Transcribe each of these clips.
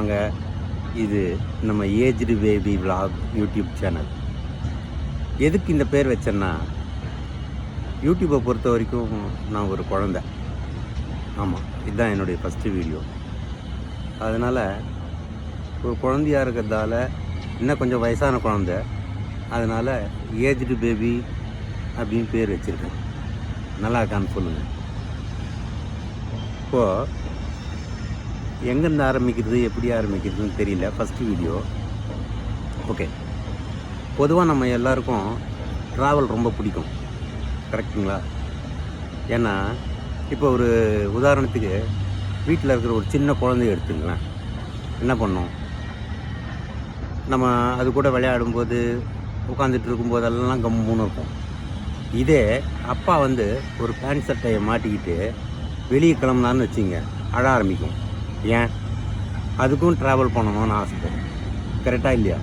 வாங்க. இது நம்ம aged baby vlog YouTube channel. எதுக்கு இந்த பேர் வச்சேன்னா, யூடியூப்பை பொறுத்த வரைக்கும் நான் ஒரு குழந்த. ஆமாம், இதுதான் என்னுடைய ஃபஸ்ட்டு வீடியோ. அதனால் ஒரு குழந்தையா இருக்கிறதால, இன்னும் கொஞ்சம் வயசான குழந்த, அதனால் ஏஜ்டு பேபி அப்படின்னு பேர் வச்சுருக்கேன். நல்லா இருக்கான்னு சொல்லுங்கள். இப்போது எங்கேருந்து ஆரம்பிக்கிறது, எப்படி ஆரம்பிக்கிறதுன்னு தெரியல. First video. ஓகே, பொதுவாக நம்ம எல்லாருக்கும் ட்ராவல் ரொம்ப பிடிக்கும், கரெக்டுங்களா? ஏன்னா இப்போ ஒரு உதாரணத்துக்கு வீட்டில் இருக்கிற ஒரு சின்ன குழந்தைய எடுத்துங்களேன். என்ன பண்ணோம், நம்ம அது கூட விளையாடும்போது, உட்காந்துட்டு இருக்கும்போதெல்லாம் கம்முன்னு இருக்கும். இதே அப்பா வந்து ஒரு பேண்ட் சட்டையை மாட்டிக்கிட்டு வெளியே கிளம்புனான்னு வச்சுங்க, அழ ஆரம்பிக்கும். ஏன்? அதுக்கும் ட்ராவல் பண்ணணும்னு ஆசைப்படும். கரெக்டாக இல்லையா?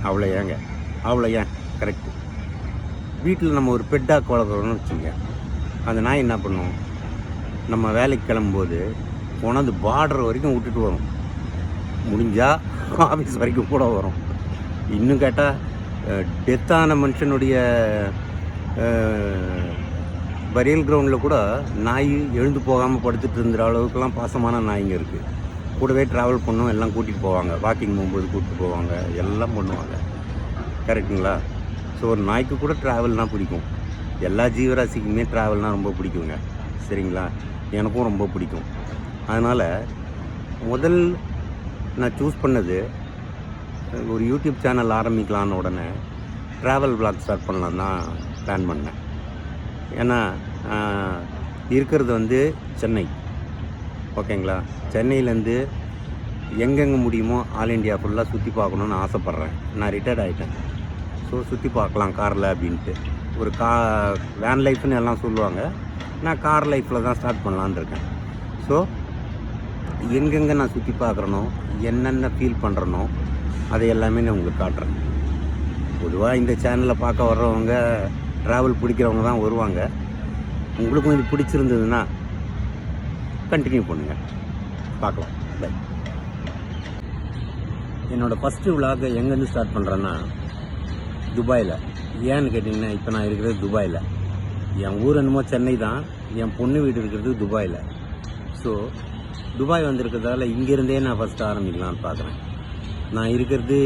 அவ்வளோ ஏன் கரெக்டு. வீட்டில் நம்ம ஒரு பெட்டாக வளர்க்குறோன்னு வச்சுங்க, அந்த நாய் என்ன பண்ணும், நம்ம வேலைக்கு கிளம்பும்போது கொண்டாந்து பார்டர் வரைக்கும் விட்டுட்டு வரும். முடிஞ்சால் ஆஃபீஸ் வரைக்கும் கூட வரும். இன்னும் கேட்டால் டெத்தான மனுஷனுடைய பரியல் கிரவுண்டில் கூட நாய் எழுந்து போகாமல் படுத்துட்டு இருந்த அளவுக்குலாம் பாசமான நாய்ங்க இருக்குது. கூடவே ட்ராவல் பண்ணும், எல்லாம் கூட்டிகிட்டு போவாங்க. வாக்கிங் போகும்போது கூப்பிட்டு போவாங்க, எல்லாம் பண்ணுவாங்க. கரெக்டுங்களா? ஸோ ஒரு நாய்க்கு கூட ட்ராவல்னால் பிடிக்கும். எல்லா ஜீவராசிக்குமே ட்ராவல்னால் ரொம்ப பிடிக்குங்க. சரிங்களா? எனக்கும் ரொம்ப பிடிக்கும். அதனால் முதல் நான் சூஸ் பண்ணது, ஒரு யூடியூப் சேனல் ஆரம்பிக்கலான்னு உடனே ட்ராவல் விளாக் ஸ்டார்ட் பண்ணலாம் தான் பிளான் பண்ணேன். ஏன்னா இருக்கிறது வந்து சென்னை. ஓகேங்களா? சென்னையிலேருந்து எங்கெங்கே முடியுமோ ஆல் இண்டியா ஃபுல்லாக சுற்றி பார்க்கணுன்னு ஆசைப்பட்றேன். நான் ரிட்டையர்ட் ஆகிட்டேன். ஸோ சுற்றி பார்க்கலாம் காரில் அப்படின்ட்டு. ஒரு வேன் லைஃப்னு எல்லாம் சொல்லுவாங்க, நான் கார் லைஃப்பில் தான் ஸ்டார்ட் பண்ணலான்னு இருக்கேன். ஸோ எங்கெங்கே நான் சுற்றி பார்க்குறனோ, என்னென்ன ஃபீல் பண்ணுறனோ, அதை எல்லாமே நான் உங்களுக்கு காட்டுறேன். பொதுவாக இந்த சேனலில் பார்க்க வர்றவங்க ட்ராவல் பிடிக்கிறவங்க தான் வருவாங்க. உங்களுக்கும் இது பிடிச்சிருந்ததுன்னா கண்டினியூ பண்ணுங்கள், பார்க்கலாம். பை. என்னோடய ஃபஸ்ட்டு விலாகை எங்கேருந்து ஸ்டார்ட் பண்ணுறேன்னா, துபாயில். ஏன்னு கேட்டிங்கன்னா, இப்போ நான் இருக்கிறது துபாயில். என் ஊர் என்னமோ சென்னை தான், என் பொண்ணு வீடு இருக்கிறது துபாயில். ஸோ துபாய் வந்திருக்கிறதால இங்கேருந்தே நான் ஃபஸ்ட்டு ஆரம்பிக்கலான்னு பார்க்குறேன். நான் இருக்கிறது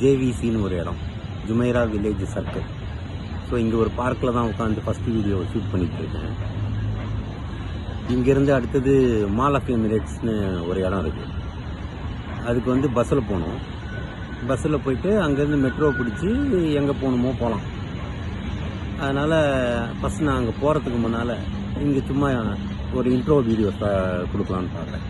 ஜேவிசின்னு ஒரு இடம், ஜுமைரா வில்லேஜ் சர்க்கிள். ஸோ இங்கே ஒரு பார்க்கில் தான் உட்காந்து ஃபஸ்ட்டு வீடியோவை ஷூட் பண்ணிகிட்ருக்கேன். இங்கேருந்து அடுத்தது மால் ஆஃப் எமிரேட்ஸ்னு ஒரு இடம் இருக்குது. அதுக்கு வந்து பஸ்ஸில் போகணும். பஸ்ஸில் போயிட்டு அங்கேருந்து மெட்ரோ பிடிச்சி எங்கே போகணுமோ போகலாம். அதனால் ஃபஸ்ட் நான் அங்கே போகிறதுக்கு முன்னால் இங்கே சும்மா ஒரு இன்ட்ரோ வீடியோ கொடுக்கலான்னு பார்க்குறேன்.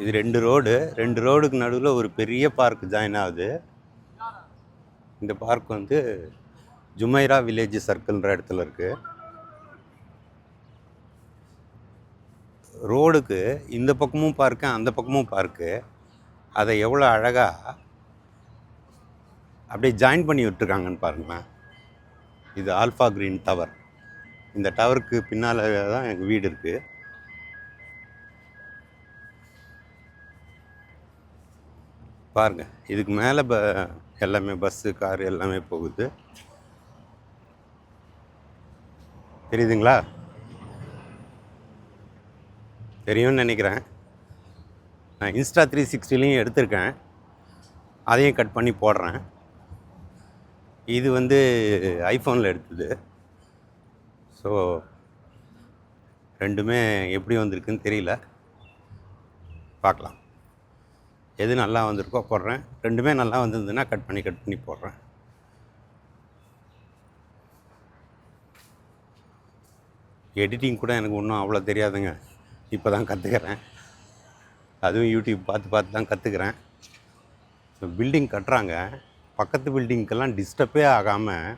இது 2 ரோடுக்கு நடுவில் ஒரு பெரிய பார்க் ஜாயின் ஆகுது. இந்த பார்க் வந்து ஜுமைரா வில்லேஜ் சர்க்கிள்ன்ற இடத்துல இருக்குது. ரோடுக்கு இந்த பக்கமும் பார்க்கு, அந்த பக்கமும் பார்க்கு. அதை எவ்வளோ அழகாக அப்படியே ஜாயின் பண்ணி விட்டுருக்காங்கன்னு பாருங்களேன். இது ஆல்ஃபா கிரீன் டவர். இந்த டவருக்கு பின்னால் தான் எங்கள் வீடு இருக்குது. பாருங்கள், இதுக்கு மேலே எல்லாமே பஸ்ஸு, கார் எல்லாமே போகுது. தெரியுதுங்களா? தெரியும்னு நினைக்கிறேன். நான் இன்ஸ்டா 360லையும் எடுத்திருக்கேன், அதையும் கட் பண்ணி போடுறேன். இது வந்து ஐஃபோனில் எடுத்தது. ஸோ ரெண்டுமே எப்படி வந்திருக்குன்னு தெரியல, பார்க்கலாம். எது நல்லா வந்திருக்கோ போடுறேன். ரெண்டுமே நல்லா வந்திருந்ததுன்னா கட் பண்ணி போடுறேன். எடிட்டிங் கூட எனக்கு ஒன்றும் அவ்வளோ தெரியாதுங்க. இப்போ தான் கற்றுக்கிறேன். அதுவும் யூடியூப் பார்த்து தான் கற்றுக்கிறேன். பில்டிங் கட்டுறாங்க, பக்கத்து பில்டிங்க்கெல்லாம் டிஸ்டர்பே ஆகாமல்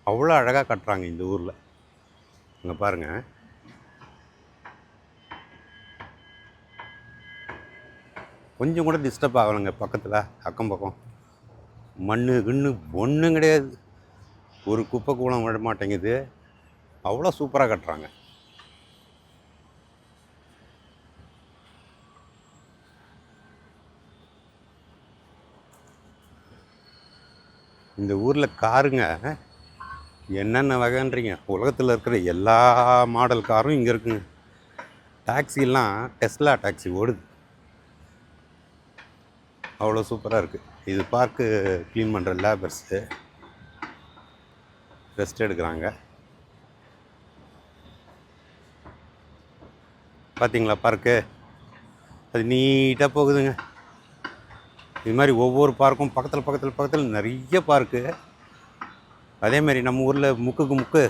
அவ்வளோ அழகாக கட்டுறாங்க இந்த ஊரில். இங்கே பாருங்கள், கொஞ்சம் கூட டிஸ்டர்ப் ஆகலைங்க. பக்கத்தில் அக்கம் பக்கம் மண் கிண்ணு ஒன்றும் கிடையாது. ஒரு குப்பை கூலம் விட மாட்டேங்குது. அவ்வளோ சூப்பராக கட்டுறாங்க. இந்த ஊரில் காருங்க என்னென்ன வகைன்றீங்க, உலகத்தில் இருக்கிற எல்லா மாடல் காரும் இங்கே இருக்குங்க. டாக்ஸிலாம் டெஸ்லா டாக்ஸி ஓடுது. அவ்வளோ சூப்பராக இருக்குது. இது பார்க்கு க்ளீன் பண்ணுற லேபர்ஸு ரெஸ்ட் எடுக்கிறாங்க. பார்த்தீங்களா பார்க்கு, அது நீட்டாக போகுதுங்க. இது மாதிரி ஒவ்வொரு பார்க்கும் பக்கத்தில் நிறைய பார்க்கு. அதேமாதிரி நம்ம ஊரில் முக்குக்கு முக்கு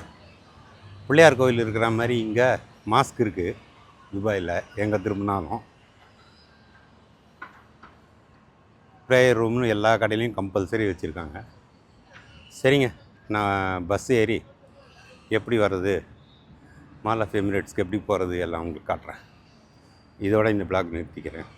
பிள்ளையார் கோவில் இருக்கிற மாதிரி இங்கே மாஸ்க் இருக்குது. துபாயில் எங்கே திரும்பினாலும் ப்ரேயர் ரூம்னு எல்லா கடையிலையும் கம்பல்சரி வச்சுருக்காங்க. சரிங்க, நான் பஸ் ஏறி எப்படி வர்றது, மால் ஆஃப் எமிரேட்ஸ்க்கு எப்படி போகிறது எல்லாம் உங்களுக்கு காட்டுறேன். இதோட இந்த பிளாக் நிறுத்திக்கிறேன்.